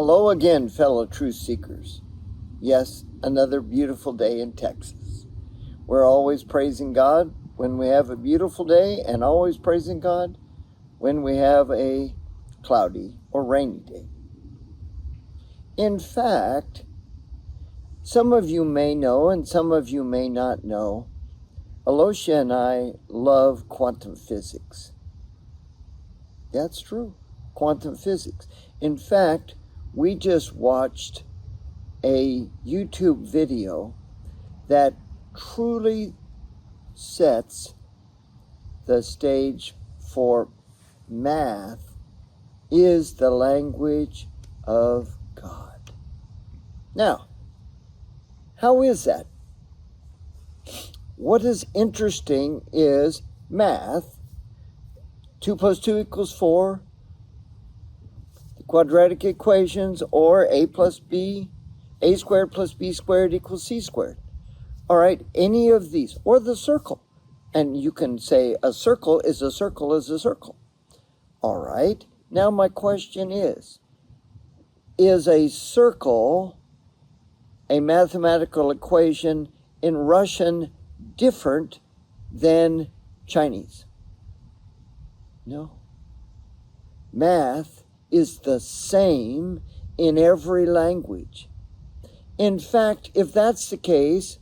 Hello again, fellow truth seekers. Yes, another beautiful day in Texas. We're always praising God when we have a beautiful day and always praising God when we have a cloudy or rainy day. In fact, some of you may know and some of you may not know, Aloysia and I love quantum physics. That's true, quantum physics. In fact, we just watched a YouTube video that truly sets the stage for math is the language of God. Now, how is that? What is interesting is math, 2 plus 2 equals 4, quadratic equations, or a squared plus b squared equals c squared. All right, any of these, or the circle. And you can say a circle is a circle is a circle. All right, now my question is a circle a mathematical equation in Russian different than Chinese? No. Math is the same in every language. In fact, if that's the case,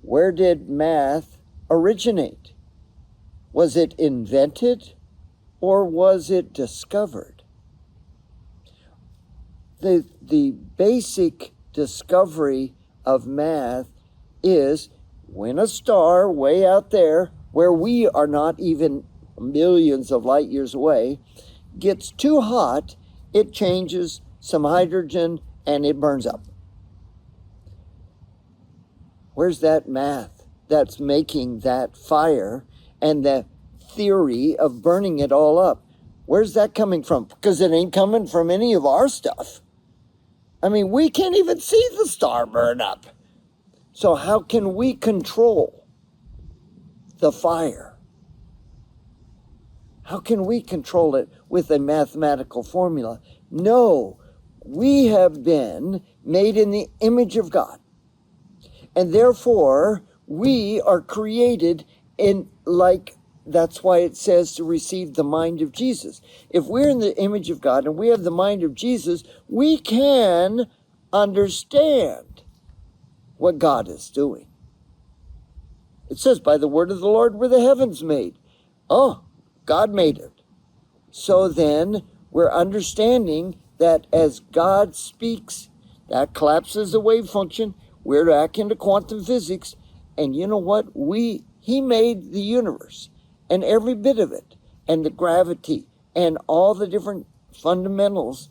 where did math originate? Was it invented or was it discovered? The basic discovery of math is when a star way out there, where we are not even millions of light years away, gets too hot, it changes some hydrogen and it burns up. Where's that math that's making that fire and the theory of burning it all up? Where's that coming from? Because it ain't coming from any of our stuff. I mean, we can't even see the star burn up. So how can we control the fire? How can we control it with a mathematical formula? No, we have been made in the image of God. And therefore, we are created in that's why it says to receive the mind of Jesus. If we're in the image of God and we have the mind of Jesus, we can understand what God is doing. It says, by the word of the Lord were the heavens made. Oh, God made it. So then we're understanding that as God speaks, that collapses the wave function. We're back into quantum physics. And you know what? He made the universe and every bit of it, and the gravity and all the different fundamentals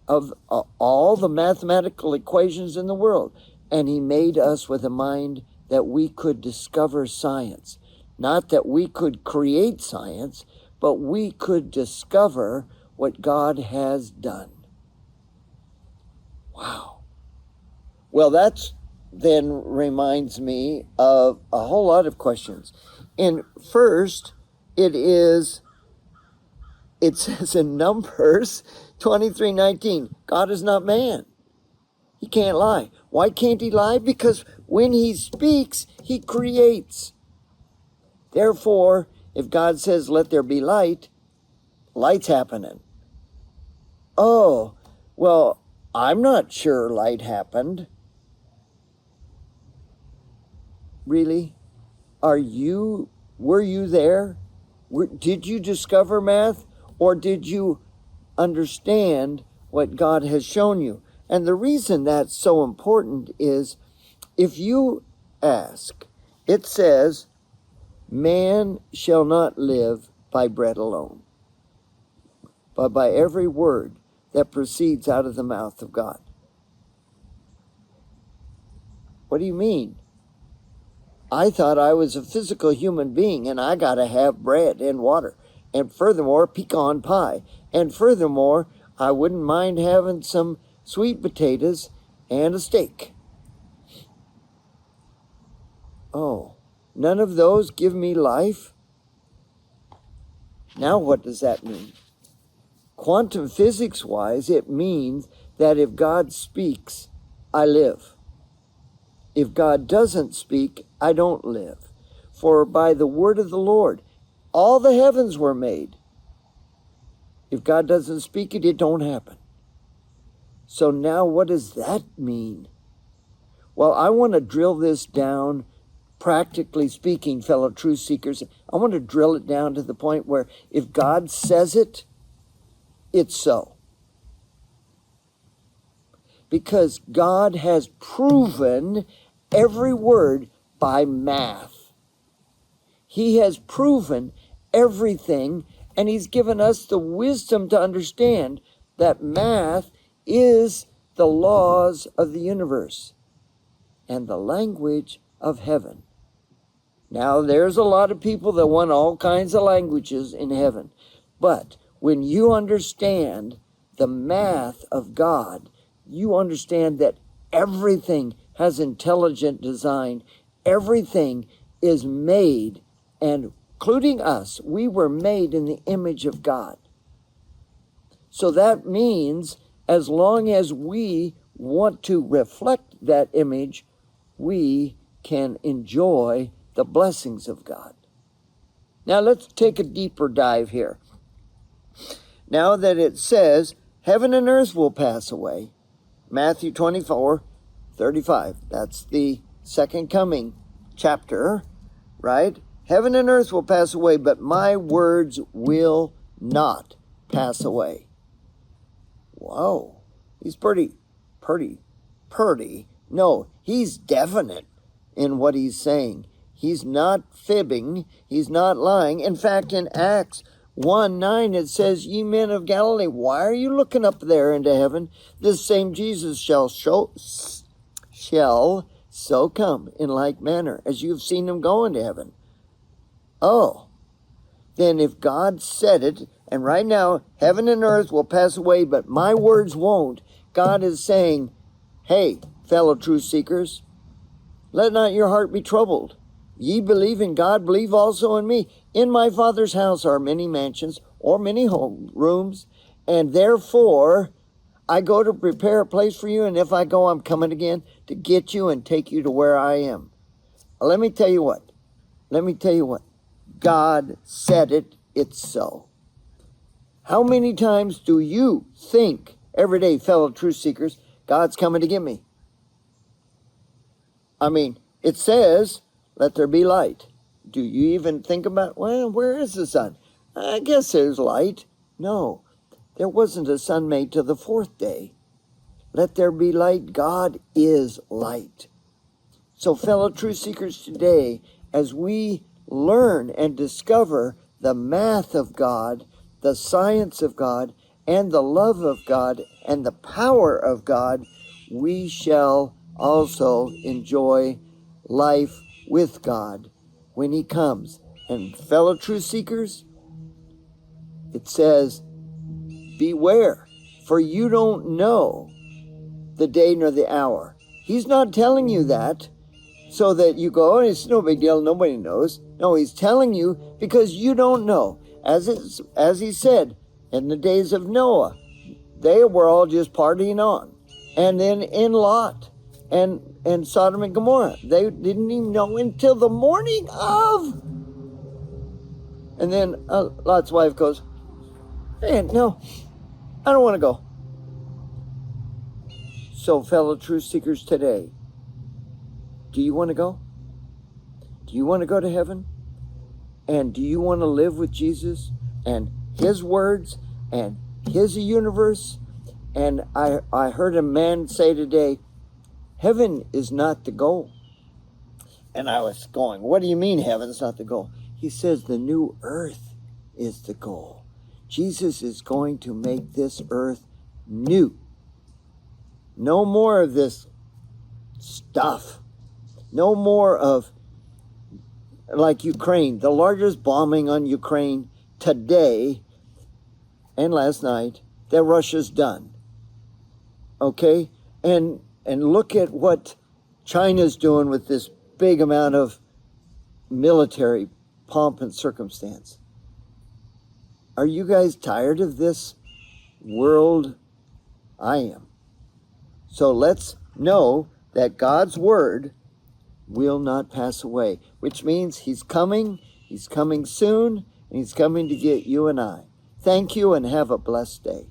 of all the mathematical equations in the world. And he made us with a mind that we could discover science. Not that we could create science, but we could discover what God has done. Wow. Well, that's then reminds me of a whole lot of questions. And first, it says in Numbers 23:19, God is not man. He can't lie. Why can't he lie? Because when he speaks, he creates. Therefore, if God says, let there be light, light's happening. Oh, well, I'm not sure light happened. Really? Were you there? Did you discover math? Or did you understand what God has shown you? And the reason that's so important is if you ask, it says, man shall not live by bread alone, but by every word that proceeds out of the mouth of God. What do you mean? I thought I was a physical human being and I got to have bread and water. And furthermore, pecan pie. And furthermore, I wouldn't mind having some sweet potatoes and a steak. Oh, none of those give me life? Now what does that mean? Quantum physics-wise, it means that if God speaks, I live. If God doesn't speak, I don't live. For by the word of the Lord, all the heavens were made. If God doesn't speak it, it don't happen. So now what does that mean? Well, I want to drill this down, practically speaking, fellow truth seekers. I want to drill it down to the point where if God says it, it's so. Because God has proven every word by math. He has proven everything, and he's given us the wisdom to understand that math is the laws of the universe and the language of heaven. Now, there's a lot of people that want all kinds of languages in heaven, but when you understand the math of God, you understand that everything has intelligent design. Everything is made, and including us, we were made in the image of God. So that means as long as we want to reflect that image, we can enjoy the blessings of God. Now let's take a deeper dive here. Now that it says, heaven and earth will pass away, Matthew 24:35, that's the second coming chapter, right? Heaven and earth will pass away, but my words will not pass away. Whoa, he's pretty. No, he's definite in what he's saying. He's not fibbing. He's not lying. In fact, in Acts 1:9, it says, ye men of Galilee, why are you looking up there into heaven? This same Jesus shall so come in like manner as you have seen him go into heaven. Oh, then if God said it, and right now heaven and earth will pass away, but my words won't, God is saying, hey, fellow truth seekers, let not your heart be troubled. Ye believe in God, believe also in me. In my Father's house are many mansions, or many home rooms, and therefore I go to prepare a place for you, and if I go, I'm coming again to get you and take you to where I am. Let me tell you what. God said it, it's so. How many times do you think every day, fellow truth seekers, God's coming to get me? I mean, it says, let there be light. Do you even think about, well, where is the sun? I guess there's light. No, there wasn't a sun made till the fourth day. Let there be light. God is light. So, fellow truth seekers, today, as we learn and discover the math of God, the science of God, and the love of God, and the power of God, we shall also enjoy life with God when he comes. And fellow truth seekers, it says, beware, for you don't know the day nor the hour. He's not telling you that so that you go, oh, it's no big deal, nobody knows. No, he's telling you because you don't know. As he said, in the days of Noah, they were all just partying on. And then in Lot and Sodom and Gomorrah, they didn't even know until the morning of. And then Lot's wife goes, hey, no, I don't want to go. So, fellow truth seekers today, do you want to go? Do you want to go to heaven? And do you want to live with Jesus and his words and his universe? And I heard a man say today, heaven is not the goal. And I was going, what do you mean heaven's not the goal? He says the new earth is the goal. Jesus is going to make this earth new. No more of this stuff. No more of, like Ukraine, the largest bombing on Ukraine today and last night that Russia's done. Okay? And look at what China's doing with this big amount of military pomp and circumstance. Are you guys tired of this world? I am. So let's know that God's word will not pass away, which means he's coming soon, and he's coming to get you and I. Thank you and have a blessed day.